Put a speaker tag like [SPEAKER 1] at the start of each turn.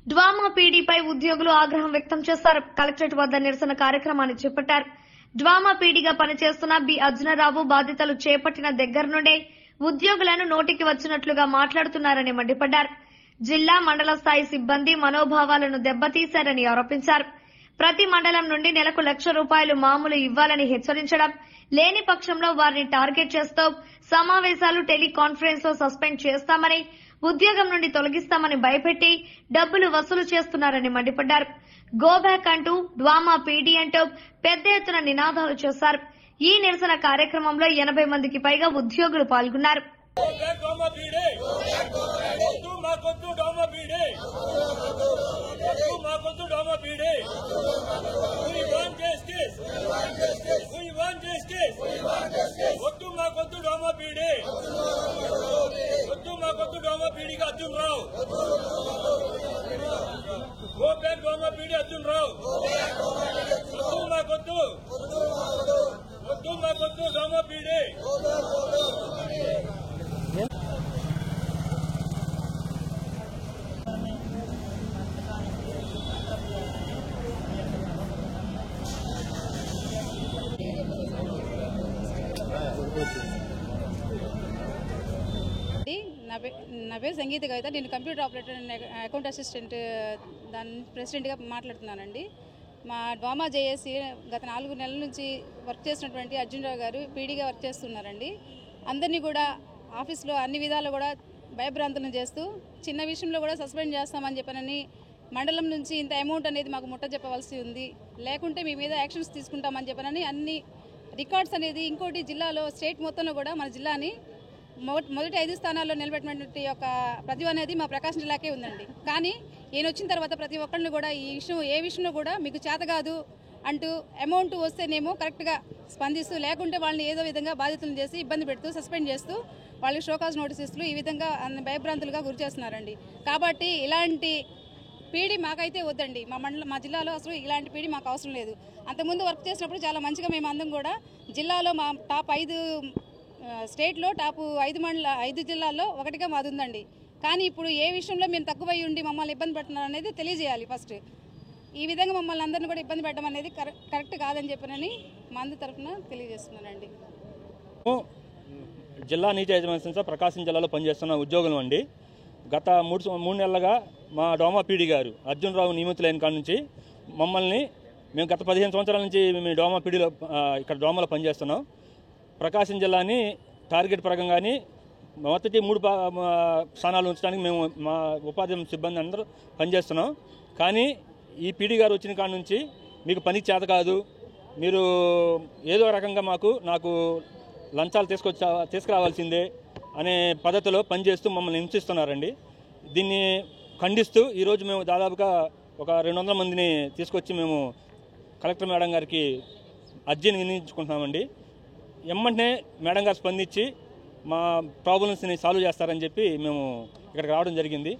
[SPEAKER 1] డ్వామా పీడీపై ఉద్యోగులు ఆగ్రహం వ్యక్తం చేశారు. కలెక్టరేట్ వద్ద నిరసన కార్యక్రమాన్ని చేపట్టారు. డ్వామా పీడీగా పనిచేస్తున్న బి అర్జునరావు బాధ్యతలు చేపట్టిన దగ్గర నుండే ఉద్యోగులను నోటికి వచ్చినట్లుగా మాట్లాడుతున్నారని మండిపడ్డారు. జిల్లా మండల స్థాయి సిబ్బంది మనోభావాలను దెబ్బతీశారని ఆరోపించారు. ప్రతి మండలం నుండి నెలకు ₹1,00,000 మామూలు ఇవ్వాలని హెచ్చరించడం, లేని పక్షంలో వారిని టార్గెట్ చేస్తూ సమావేశాలు, టెలికాన్ఫరెన్స్ లో సస్పెండ్ చేస్తామని, ఉద్యోగం నుండి తొలగిస్తామని భయపెట్టి డబ్బులు వసూలు చేస్తున్నారని మండిపడ్డారు. గో బ్యాక్ అంటూ, డ్వామా పీడీ అంటూ పెద్ద ఎత్తున నినాదాలు చేశారు. ఈ నిరసన కార్యక్రమంలో 80 మందికి పైగా ఉద్యోగులు పాల్గొన్నారు.
[SPEAKER 2] నా పేరు సంగీత కవిత. నేను computer operator and account assistant దాని ప్రెసిడెంట్గా మాట్లాడుతున్నానండి. మా డ్వామా జేఏసీ గత 4 నెలల నుంచి వర్క్ చేసినటువంటి అర్జునరావు గారు పీడీగా వర్క్ చేస్తున్నారండి. అందరినీ కూడా ఆఫీస్లో అన్ని విధాలు కూడా భయభ్రాంతులను చేస్తూ చిన్న విషయంలో కూడా సస్పెండ్ చేస్తామని చెప్పనని మండలం నుంచి ఇంత అమౌంట్ అనేది మాకు ముట్ట చెప్పవలసి ఉంది, లేకుంటే మీ మీద యాక్షన్స్ తీసుకుంటామని చెప్పనని అన్ని రికార్డ్స్ అనేది. ఇంకోటి జిల్లాలో స్టేట్ మొత్తంలో కూడా మన జిల్లాని మొదటి 5 స్థానాల్లో నిలబెట్టినటువంటి యొక్క ప్రతిభ అనేది మా ప్రకాశం జిల్లాకే ఉందండి. కానీ ఈయన వచ్చిన తర్వాత ప్రతి ఒక్కరిని కూడా ఈ విషయం ఏ విషయంలో కూడా మీకు చేత కాదు అంటూ అమౌంట్ వస్తేనేమో కరెక్ట్గా స్పందిస్తూ, లేకుంటే వాళ్ళని ఏదో విధంగా బాధితులను చేసి ఇబ్బంది పెడుతూ సస్పెండ్ చేస్తూ వాళ్ళకి షోకాజ్ నోటీస్ ఇస్తూ ఈ విధంగా భయభ్రాంతులుగా గురి చేస్తున్నారండి. కాబట్టి ఇలాంటి పీడీ మాకైతే వద్దండి. మా జిల్లాలో అసలు ఇలాంటి పీడీ మాకు అవసరం లేదు. అంతకుముందు వర్క్ చేసినప్పుడు చాలా మంచిగా మేము అందరం కూడా జిల్లాలో మా టాప్ 5 స్టేట్లో టాప్ 5 జిల్లాల్లో ఒకటిగా మాది ఉందండి. కానీ ఇప్పుడు ఏ విషయంలో మేము తక్కువై ఉండి మమ్మల్ని ఇబ్బంది పెడుతున్నారు అనేది తెలియజేయాలి. ఫస్ట్ ఈ విధంగా మమ్మల్ని అందరినీ కూడా ఇబ్బంది పెట్టడం అనేది కరెక్ట్ కాదని చెప్పనని మా అందరి తరఫున తెలియజేస్తున్నానండి.
[SPEAKER 3] జిల్లా నీతి యాజమాన్య సంస్థ ప్రకాశం జిల్లాలో పనిచేస్తున్న ఉద్యోగులు అండి. గత 3 నెలలుగా మా డ్వామా పీడీ గారు అర్జునరావు నియమితులైన కాడ నుంచి మమ్మల్ని మేము గత 15 సంవత్సరాల నుంచి మేము డ్వామా పీడీలో ఇక్కడ డ్వామాలో పనిచేస్తున్నాం. ప్రకాశం జిల్లాని టార్గెట్ ప్రకంగానే మొదటి 3 స్థానాలు ఉంచడానికి మేము మా ఉపాధి సిబ్బంది అందరూ పనిచేస్తున్నాం. కానీ ఈ పీడీ గారు వచ్చిన కాడ నుంచి మీకు పని చేత కాదు, మీరు ఏదో రకంగా నాకు లంచాలు తీసుకురావాల్సిందే అనే పద్ధతిలో పనిచేస్తూ మమ్మల్ని హింసిస్తున్నారండి. దీన్ని ఖండిస్తూ ఈరోజు మేము దాదాపుగా ఒక 200 మందిని తీసుకొచ్చి మేము కలెక్టర్ మేడం గారికి అర్జీని వినియోగించుకుంటున్నామండి. ఎమ్మంటే మేడం గారు స్పందించి మా ప్రాబ్లమ్స్ని సాల్వ్ చేస్తారని చెప్పి మేము ఇక్కడికి రావడం జరిగింది.